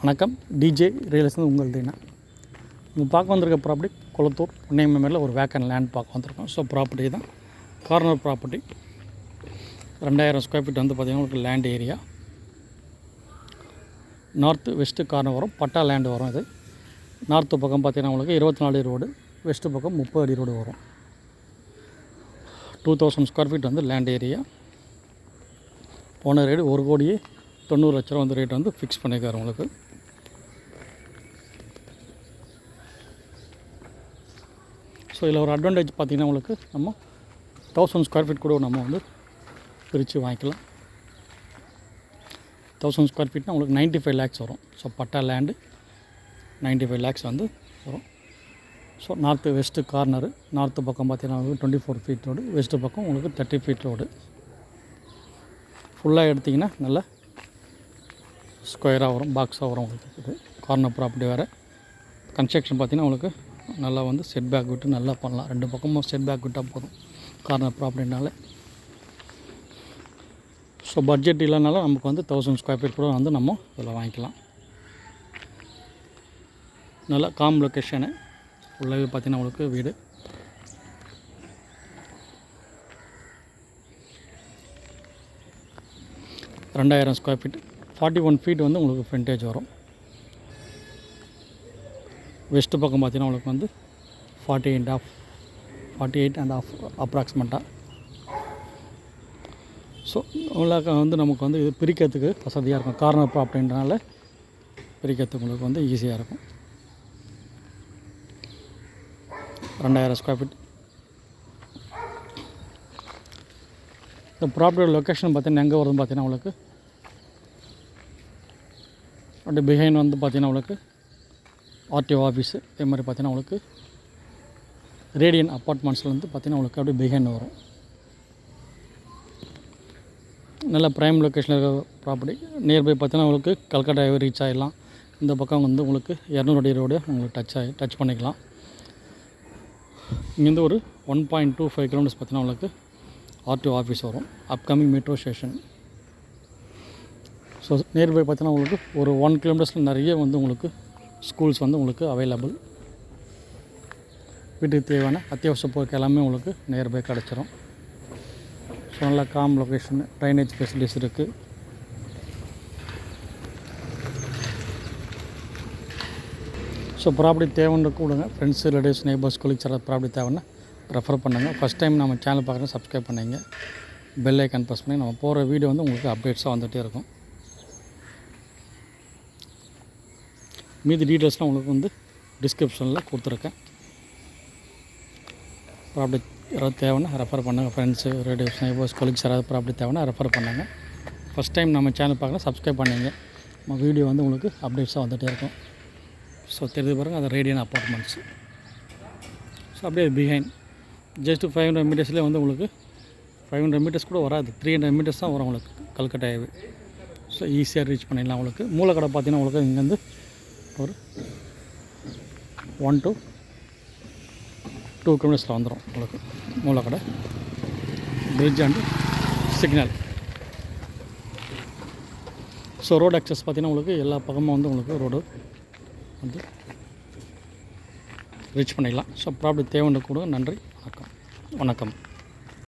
வணக்கம். டிஜே ரியல்ஸ் உங்கள் தீனா. இங்கே பார்க்க வந்திருக்க ப்ராப்பர்ட்டி குளத்தூர் புண்ணியமேல ஒரு வேக்கன் லேண்ட் பார்க்க வந்திருக்கோம். ஸோ ப்ராப்பர்ட்டி தான் கார்னர் ப்ராப்பர்ட்டி. 2000 ஸ்கொயர் ஃபீட் வந்து பார்த்திங்கன்னா உங்களுக்கு land area. North west corner வரும், பட்டா லேண்டு வரும். இது நார்த்து பக்கம் பார்த்திங்கன்னா உங்களுக்கு 24 அடி ரோடு, வெஸ்ட்டு பக்கம் 30 அடி ரோடு வரும். 2000 ஸ்கொயர் ஃபீட் வந்து லேண்ட் ஏரியா. போன ரேடு 1,90,00,000 வந்து ரேட் வந்து ஃபிக்ஸ் பண்ணியிருக்காரு உங்களுக்கு. ஸோ இதில் ஒரு அட்வான்டேஜ் பார்த்திங்கன்னா உங்களுக்கு நம்ம 1000 ஸ்கொயர் ஃபீட் கூட நம்ம வந்து பிரித்து வாங்கிக்கலாம். 1000 ஸ்கொயர் ஃபீட்னால் உங்களுக்கு 95 lakhs வரும். ஸோ பட்டா லேண்டு 95 lakhs வந்து வரும். So north west corner, north பக்கம் பார்த்திங்கன்னா உங்களுக்கு 24 feet ரோடு, வெஸ்ட்டு பக்கம் உங்களுக்கு 30 feet ரோடு. ஃபுல்லாக எடுத்திங்கன்னா நல்லா ஸ்கொயராக வரும், பாக்ஸாக வரும் உங்களுக்கு. இது கார்னர் ப்ராப்பர்ட்டி வேறு. கன்ஸ்ட்ரக்ஷன் பார்த்திங்கன்னா உங்களுக்கு நல்லா வந்து செட் பேக் விட்டு நல்லா பண்ணலாம். 2 பக்கமும் செட் பேக் விட்டால் போதும் கார்னர் ப்ராப்பர்ட்டினால. ஸோ பட்ஜெட் இல்லைனாலும் நமக்கு வந்து 1000 ஸ்கொயர் ஃபீட் கூட வந்து நம்ம இதில் வாங்கிக்கலாம். நல்லா காம் லொக்கேஷனு. ஃபுல்லாகவே பார்த்திங்கன்னா உங்களுக்கு வீடு. $2000 ஸ்கொயர் ஃபீட், 41 feet வந்து உங்களுக்கு ஃப்ரண்டேஜ் வரும். வெஸ்ட்டு பக்கம் பார்த்திங்கன்னா உங்களுக்கு வந்து 48.5 அப்ராக்சிமேட்டாக. ஸோ உங்களுக்கு வந்து நமக்கு வந்து இது பிரிக்கிறதுக்கு வசதியாக இருக்கும். கார்னர் ப்ராப்பர்ட்டின்றனால பிரிக்கிறதுக்கு உங்களுக்கு வந்து ஈஸியாக இருக்கும். 2000 ஸ்கொயர் ஃபீட். இந்த ப்ராப்பர்ட்டியோட லொக்கேஷன் பார்த்திங்கன்னா எங்கே வருதுன்னு பார்த்திங்கன்னா உங்களுக்கு அப்படியே பிஹைண்ட் வந்து பார்த்திங்கன்னா உங்களுக்கு ஆர்டிஓ ஆஃபீஸு. இதே மாதிரி பார்த்திங்கன்னா உங்களுக்கு ரேடியன் அப்பார்ட்மெண்ட்ஸில் வந்து பார்த்திங்கன்னா உங்களுக்கு அப்படியே பிஹைண்ட் வரும். நல்ல ப்ரைம் லொக்கேஷனில் இருக்கிற ப்ராப்பர்ட்டி. நியர்பை பார்த்திங்கன்னா உங்களுக்கு கல்கட்டா ரீச் ஆகிடலாம். இந்த பக்கம் வந்து உங்களுக்கு 200 அடி ரோடு உங்களுக்கு டச் பண்ணிக்கலாம். இங்கேருந்து ஒரு 1.25 kilometers பார்த்திங்கன்னா உங்களுக்கு ஆர்டிஓ ஆஃபீஸ் வரும். Upcoming metro station. So nearby பார்த்திங்கன்னா உங்களுக்கு ஒரு 1 kilometers நிறைய வந்து உங்களுக்கு ஸ்கூல்ஸ் வந்து உங்களுக்கு அவைலபிள். வீட்டுக்கு தேவையான அத்தியாவசிய பொருட்கள் எல்லாமே உங்களுக்கு நியர்பை கிடச்சிரும். ஸோ நல்லா காம் லொக்கேஷன், ட்ரைனேஜ் ஃபெசிலிட்டிஸ் இருக்குது. ஸோ ப்ராப்பர்ட்டி தேவைன்னு கொடுங்க. ஃப்ரெண்ட்ஸ், ரிலேட்டிவ்ஸ், நெய்பர்ஸ், கொலீக்ஸ் யாராவது ப்ராப்பர்ட்டி தேவைன்னா ரெஃபர் பண்ணுங்கள். ஃபஸ்ட் டைம் நம்ம சேனல் பார்க்குறேன், சப்ஸ்கிரைப் பண்ணிங்க. பெல் ஐக்கான் ப்ரெஸ் பண்ணி நம்ம போகிற வீடியோ வந்து உங்களுக்கு அப்டேட்ஸாக வந்துகிட்டே இருக்கும். மீதி டீட்டெயில்ஸ்லாம் உங்களுக்கு வந்து டிஸ்கிரிப்ஷனில் கொடுத்துருக்கேன். ப்ராப்பர்ட்டி யாராவது தேவைன்னா ரெஃபர் பண்ணுங்கள். ஃப்ரெண்ட்ஸு, ரிலேட்டிவ்ஸ், நெய்பர்ஸ், கொலீக்ஸ் யாராவது ப்ராப்பர்ட்டி தேவைன்னா ரெஃபர் பண்ணுங்கள். ஃபஸ்ட் டைம் நம்ம சேனல் பார்க்குறேன், சப்ஸ்கிரைப் பண்ணிங்க. நம்ம வீடியோ வந்து உங்களுக்கு அப்டேட்ஸாக வந்துகிட்டே இருக்கும். ஸோ தெரிஞ்சு பாருங்கள், அது ரேடியன் அப்பார்ட்மெண்ட்ஸு. ஸோ அப்படியே பிஹைண்ட் ஜஸ்ட்டு 500 மீட்டர்ஸ்லேயே வந்து உங்களுக்கு 500 மீட்டர்ஸ் கூட வராது, 300 மீட்டர்ஸ் தான் வரும் உங்களுக்கு கல்கட்டா ஹைவே. ஸோ ஈஸியாக ரீச் பண்ணிடலாம். உங்களுக்கு மூலக்கடை பார்த்திங்கன்னா உங்களுக்கு இங்கேருந்து ஒரு 1 to 2 kilometers வந்துடும் உங்களுக்கு Moolakadai. Bridge and signal. So road access பார்த்திங்கன்னா உங்களுக்கு எல்லா பக்கமும் வந்து உங்களுக்கு ரோடு வந்து ரீச் பண்ணிடலாம். ஸோ ப்ராப்பர்ட்டி தேவைன்னு கூட. நன்றி, வணக்கம்.